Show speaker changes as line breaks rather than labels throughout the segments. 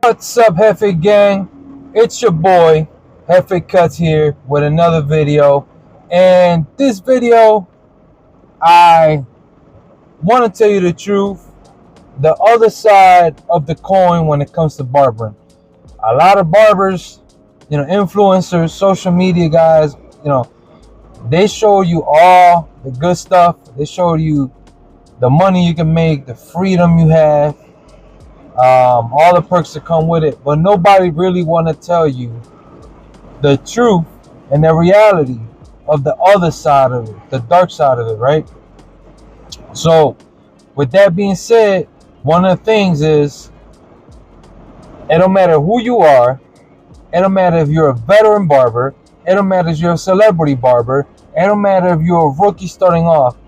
What's up, Hefe Gang? It's your boy, Hefe Cuts here with another video. And this video, I want to tell you the truth, the other side of the coin when it comes to barbering. A lot of barbers, influencers, social media guys, they show you all the good stuff. They show you the money you can make, the freedom you have, all the perks that come with it. But nobody really want to tell you the truth and the reality of the other side of it, the dark side of it, right? So, with that being said, one of the things is, it don't matter who you are, it don't matter if you're a veteran barber, it don't matter if you're a celebrity barber, it don't matter if you're a rookie starting off.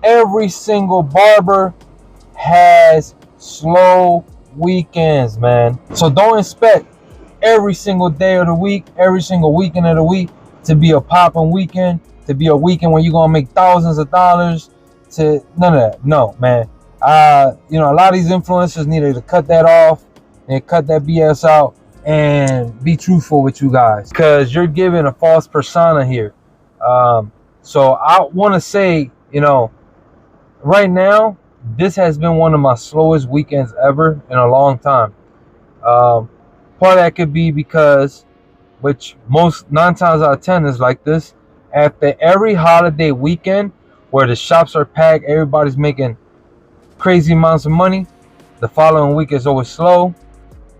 Every single barber has slow weekends, man. So don't expect every single day of the week, every single weekend of the week to be a popping weekend, to be a weekend where you're gonna make thousands of dollars. To none of that, no, man. A lot of these influencers need to cut that off and cut that BS out and be truthful with you guys, because you're giving a false persona here. So I want to say, right now, this has been one of my slowest weekends ever in a long time. Part of that could be because, which most 9 times out of 10 is like this, after every holiday weekend where the shops are packed, everybody's making crazy amounts of money, the following week is always slow.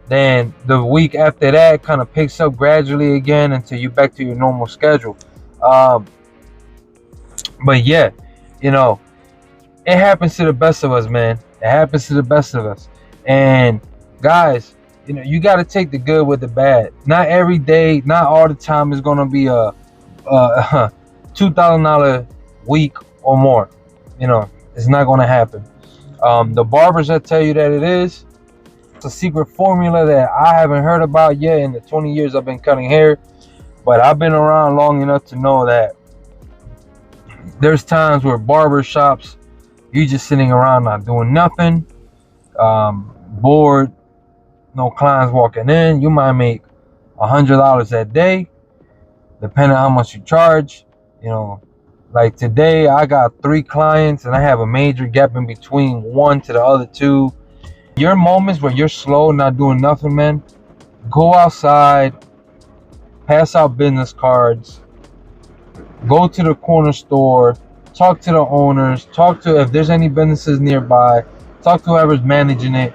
Then the week after that kind of picks up gradually again until you're back to your normal schedule. But yeah, it happens to the best of us, man. It happens to the best of us. And guys, you got to take the good with the bad. Not every day, not all the time is going to be a $2,000 week or more. It's not going to happen. The barbers that tell you that it is, it's a secret formula that I haven't heard about yet in the 20 years I've been cutting hair. But I've been around long enough to know that there's times where barbershops, you just sitting around not doing nothing, bored, no clients walking in. You might make $100 that day, depending on how much you charge. Like today, I got 3 clients and I have a major gap in between one to the other 2. Your moments where you're slow, not doing nothing, man, go outside, pass out business cards, go to the corner store, talk to the owners, talk to if there's any businesses nearby, talk to whoever's managing it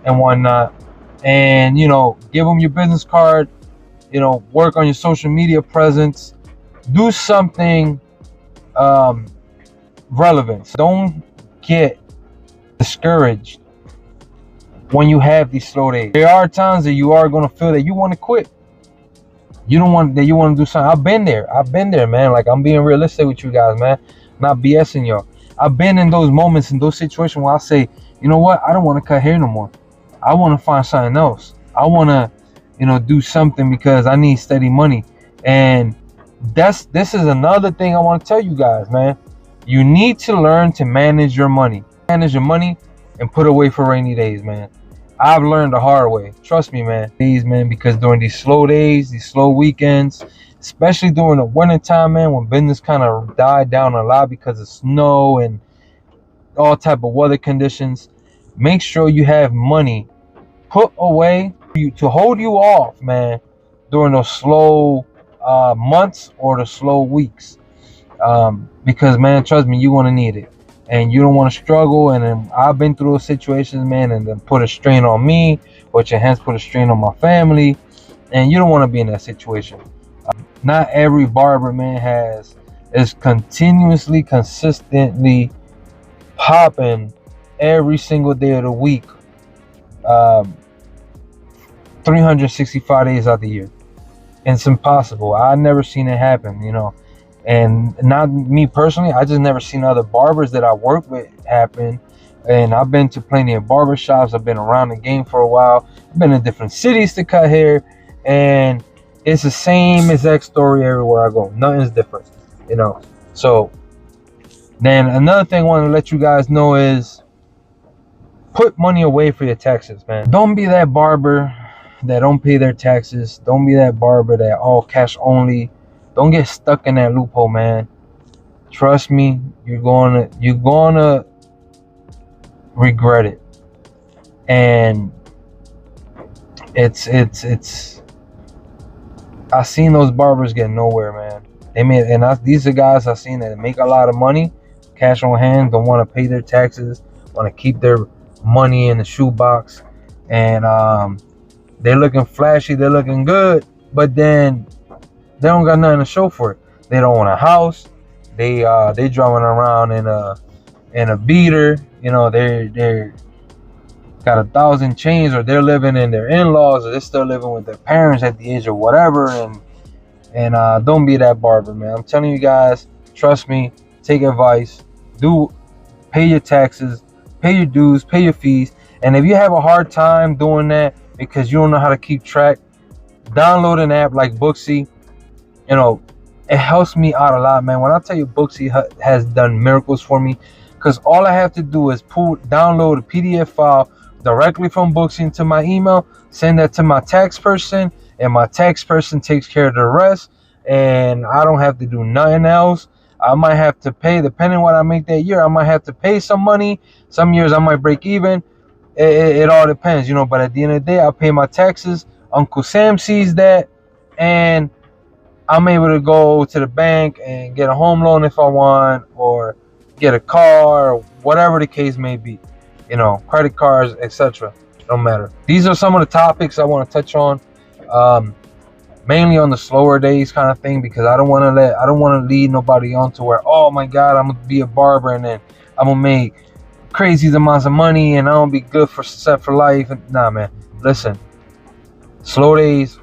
and whatnot, and give them your business card. Work on your social media presence, do something relevant. Don't get discouraged when you have these slow days. There are times that you are going to feel that you want to quit. You want to do something. I've been there, man. Like, I'm being realistic with you guys, man. Not BSing y'all. I've been in those moments, in those situations where I say, you know what? I don't want to cut hair no more. I want to find something else. I want to, do something because I need steady money. And this is another thing I want to tell you guys, man. You need to learn to manage your money. Manage your money and put away for rainy days, man. I've learned the hard way. Trust me, man. Because during these slow days, these slow weekends, especially during the winter time, man, when business kind of died down a lot because of snow and all type of weather conditions, make sure you have money put away to hold you off, man, during those slow months or the slow weeks. Because, man, trust me, you're going to need it. And you don't want to struggle. And then I've been through those situations, man, and then put a strain on me, which hence put a strain on my family. And you don't want to be in that situation. Not every barber, man, is continuously, consistently popping every single day of the week, 365 days out the year. And it's impossible. I've never seen it happen, And not me personally, I just never seen other barbers that I work with happen. And I've been to plenty of barbershops. I've been around the game for a while. I've been in different cities to cut hair. And it's the same exact story everywhere I go. Nothing's different, So then another thing I want to let you guys know is put money away for your taxes, man. Don't be that barber that don't pay their taxes. Don't be that barber that all cash only. Don't get stuck in that loophole, man. Trust me, you're gonna regret it. And it's I seen those barbers get nowhere, man. These are guys I seen that make a lot of money, cash on hand, don't want to pay their taxes, want to keep their money in the shoebox, and they're looking flashy, they're looking good, but then they don't got nothing to show for it. They don't own a house. They driving around in a beater. You know, they're got 1,000 chains, or they're living in their in-laws, or they're still living with their parents at the age of whatever. And don't be that barber, man. I'm telling you guys, trust me, take advice, pay your taxes, pay your dues, pay your fees. And if you have a hard time doing that because you don't know how to keep track, download an app like Booksy. You know, it helps me out a lot, man. When I tell you, Booksy has done miracles for me, because all I have to do is download a PDF file directly from Booksy into my email, send that to my tax person, and my tax person takes care of the rest, and I don't have to do nothing else. I might have to pay, depending on what I make that year, I might have to pay some money. Some years I might break even. It all depends, you know, but at the end of the day, I pay my taxes. Uncle Sam sees that, and I'm able to go to the bank and get a home loan if I want, or get a car, or whatever the case may be, you know, credit cards, etc. Don't matter. These are some of the topics I want to touch on, mainly on the slower days kind of thing, because I don't want to lead nobody on to where, oh my God, I'm gonna be a barber and then I'm gonna make crazy amounts of money and I don't be good set for life. Nah, man. Listen, slow days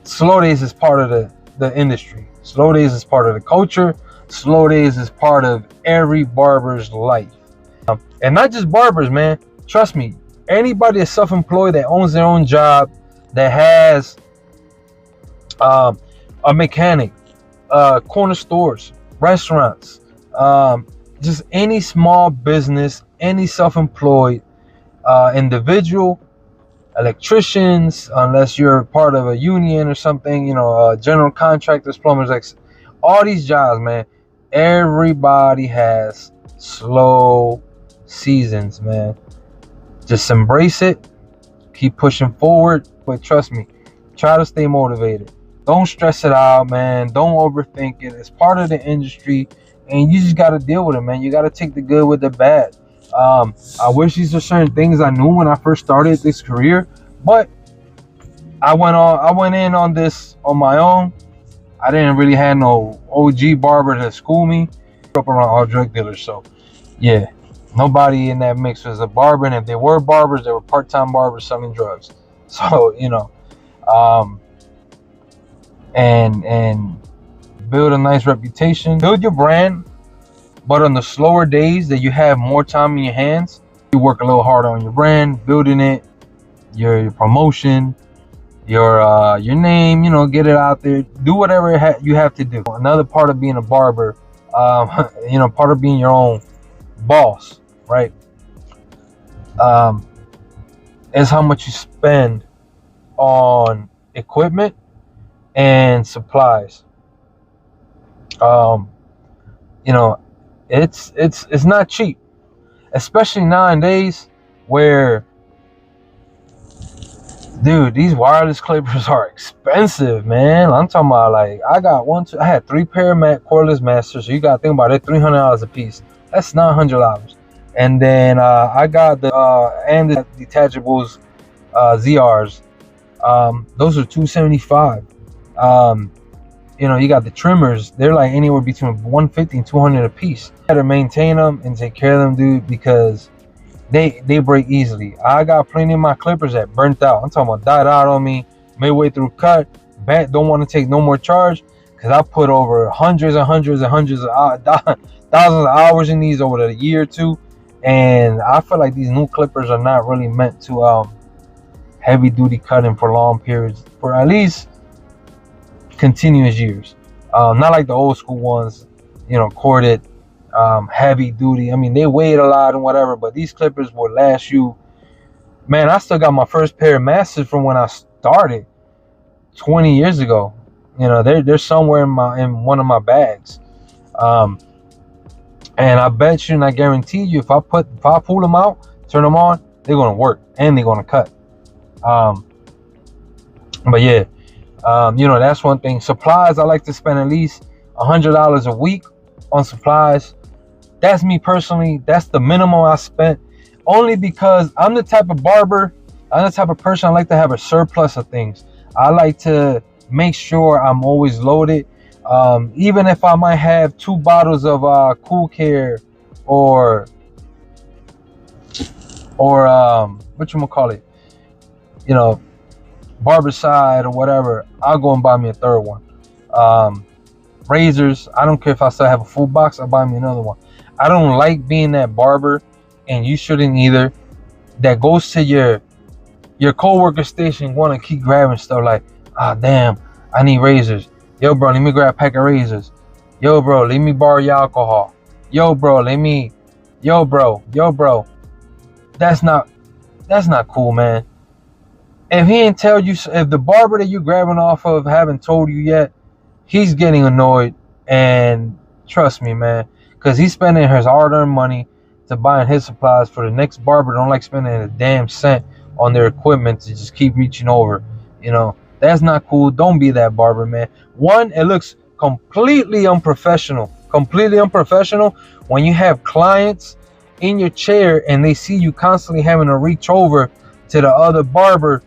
is part of the industry. Slow days is part of the culture. Slow days is part of every barber's life. And not just barbers, man. Trust me, anybody that's self-employed, that owns their own job, that has a mechanic, corner stores, restaurants, just any small business, any self-employed individual, electricians, unless you're part of a union or something, you know, general contractors, plumbers, all these jobs, man. Everybody has slow seasons, man. Just embrace it, keep pushing forward, but trust me, try to stay motivated. Don't stress it out, man. Don't overthink it. It's part of the industry, and you just got to deal with it, man. You got to take the good with the bad. I wish these are certain things I knew when I first started this career, but I went in on this on my own. I didn't really have no OG barber to school me. I grew up around all drug dealers, so yeah, nobody in that mix was a barber, and if they were barbers, they were part-time barbers selling drugs. So, you know, and build a nice reputation, build your brand. But on the slower days that you have more time in your hands, you work a little harder on your brand, building it, your promotion, your name, you know, get it out there, do whatever you have to do. Another part of being a barber, you know, part of being your own boss, right, is how much you spend on equipment and supplies. You know, it's not cheap, especially nowadays where, dude, these wireless clippers are expensive, man. I'm talking about, like, I had 3 pair of cordless masters, so you gotta think about it, $300 a piece. That's $900. And then I got the detachables, ZRs. Those are $275. You know, you got the trimmers, they're like anywhere between $150 and $200 a piece. You gotta maintain them and take care of them, dude, because they break easily. I got plenty of my clippers that burnt out. I'm talking about died out on me midway through cut. Don't want to take no more charge, because I put over hundreds and hundreds and hundreds of thousands of hours in these over the year or two, and I feel like these new clippers are not really meant to heavy duty cutting for long periods, for at least continuous years. Not like the old school ones, you know, corded, heavy duty. I mean, they weighed a lot and whatever, but these clippers will last you Man, I still got my first pair of masters from when I started 20 years ago. You know, they're somewhere in one of my bags. Um, and I bet you and I guarantee you, if I pull them out, turn them on, they're gonna work and they're gonna cut. But yeah, you know, that's one thing. Supplies, I like to spend at least $100 a week on supplies. That's me personally. That's the minimum I spent, only because I'm the type of barber, I'm the type of person, I like to have a surplus of things. I like to make sure I'm always loaded. Even if I might have 2 bottles of Cool Care or whatchamacallit, you know, Barberside or whatever, I'll go and buy me a third one. Razors, I don't care if I still have a full box, I'll buy me another one. I don't like being that barber, and you shouldn't either, that goes to your co-worker station, want to keep grabbing stuff like, damn, I need razors. Yo, bro, let me grab a pack of razors. Yo, bro, let me borrow your alcohol. Yo, bro, yo, bro. That's not cool, man. If he ain't tell you, if the barber that you're grabbing off of haven't told you yet, he's getting annoyed. And trust me, man, because he's spending his hard-earned money to buying his supplies. For the next barber don't like spending a damn cent on their equipment to just keep reaching over. You know, that's not cool. Don't be that barber, man. One, it looks completely unprofessional when you have clients in your chair and they see you constantly having to reach over to the other barber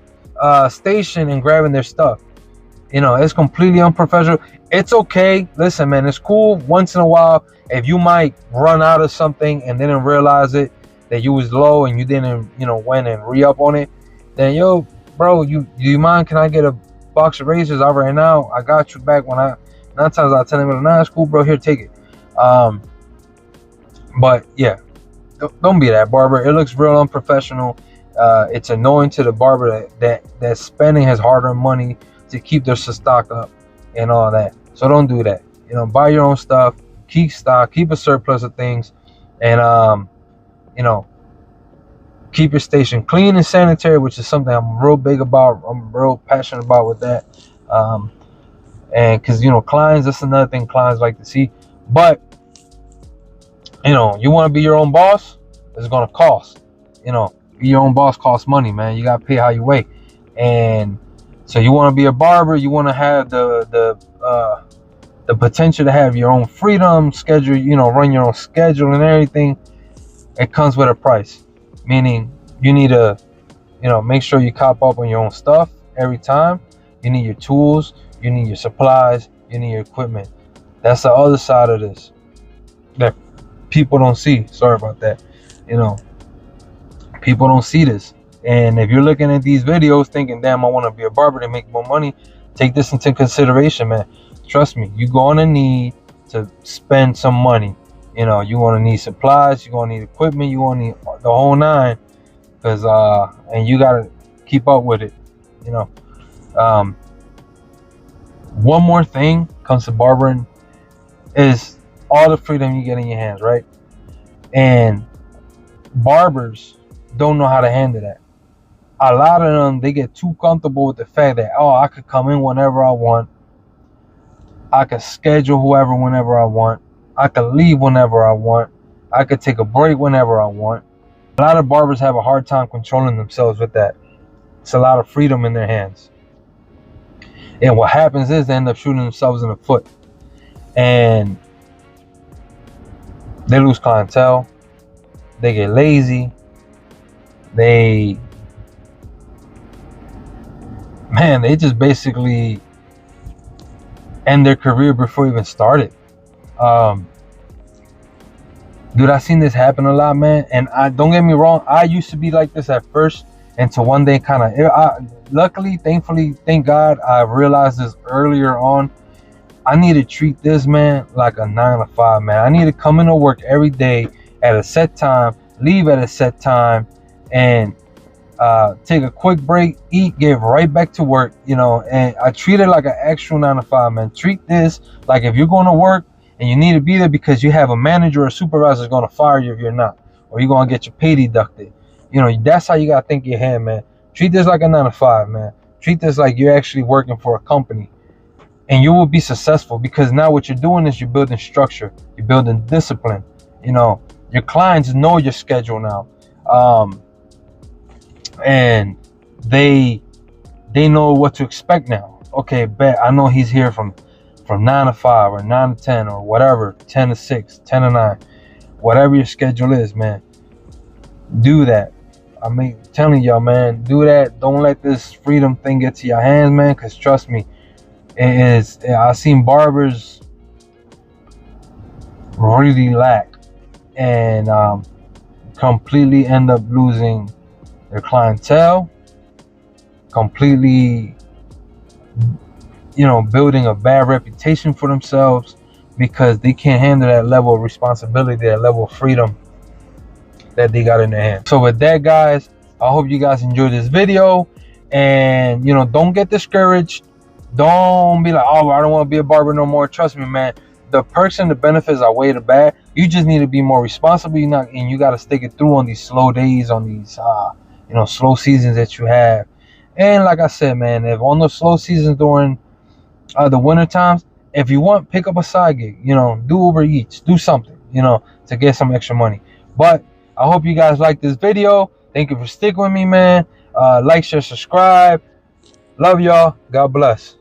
station and grabbing their stuff. You know, it's completely unprofessional. It's okay. Listen, man, it's cool once in a while if you might run out of something and didn't realize it, that you was low and you didn't, you know, went and re-up on it. Then, yo, bro, do you mind? Can I get a box of razors out right now? I got you back. When 9 times out of 10, I'm like, nah, it's cool, bro. Here, take it. But yeah, don't be that barber. It looks real unprofessional. It's annoying to the barber that's spending his hard-earned money to keep their stock up and all that. So don't do that. You know, buy your own stuff, keep stock, keep a surplus of things, and you know, keep your station clean and sanitary, which is something I'm real big about. I'm real passionate about with that. And because, you know, clients, that's another thing clients like to see. But, you know, you want to be your own boss, it's going to cost. You know, be your own boss costs money, man. You got to pay how you weigh. And so you want to be a barber, you want to have the potential to have your own freedom, schedule, you know, run your own schedule and everything. It comes with a price, meaning you need to, you know, make sure you cop up on your own stuff every time. You need your tools, you need your supplies, you need your equipment. That's the other side of this that people don't see. Sorry about that. You know, people don't see this. And if you're looking at these videos thinking, damn, I want to be a barber to make more money, take this into consideration, man. Trust me, you're going to need to spend some money. You know, you're going to need supplies, you're going to need equipment, you're going to need the whole nine. Because, and you got to keep up with it, you know. One more thing comes to barbering is all the freedom you get in your hands, right? And barbers don't know how to handle that. A lot of them, they get too comfortable with the fact that, oh, I could come in whenever I want. I could schedule whoever whenever I want. I could leave whenever I want. I could take a break whenever I want. A lot of barbers have a hard time controlling themselves with that. It's a lot of freedom in their hands. And what happens is they end up shooting themselves in the foot. And they lose clientele. They get lazy. They just basically end their career before it even started. Dude, I've seen this happen a lot, man. And don't get me wrong, I used to be like this at first, until one day luckily, thankfully, thank God, I realized this earlier on. I need to treat this, man, like a 9 to 5, man. I need to come into work every day at a set time, leave at a set time, and take a quick break, eat, get right back to work, you know. And I treat it like an actual 9 to 5, man. Treat this like if you're going to work and you need to be there because you have a manager or a supervisor is going to fire you if you're not, or you're going to get your pay deducted. You know, that's how you gotta think your hand, man. Treat this like a 9 to 5, man. Treat this like you're actually working for a company, and you will be successful, because now what you're doing is you're building structure, you're building discipline. You know, your clients know your schedule now, and they know what to expect now. Okay, bet I know he's here from 9 to 5 or 9 to 10 or whatever, 10 to 6, 10 to 9, whatever your schedule is, man. Do that. I mean, telling y'all, man, do that. Don't let this freedom thing get to your hands, man, because trust me, I've seen barbers really lack and completely end up losing their clientele, completely, you know, building a bad reputation for themselves, because they can't handle that level of responsibility, that level of freedom that they got in their hands. So with that, guys, I hope you guys enjoyed this video, and you know, don't get discouraged. Don't be like, oh, I don't want to be a barber no more. Trust me, man, the perks and the benefits outweigh the bad. You just need to be more responsible. And you got to stick it through on these slow days, on these you know, slow seasons that you have. And like I said, man, if on those slow seasons during the winter times, if you want, pick up a side gig, you know, do Uber Eats, do something, you know, to get some extra money. But I hope you guys like this video. Thank you for sticking with me, man. Like, share, subscribe. Love y'all. God bless.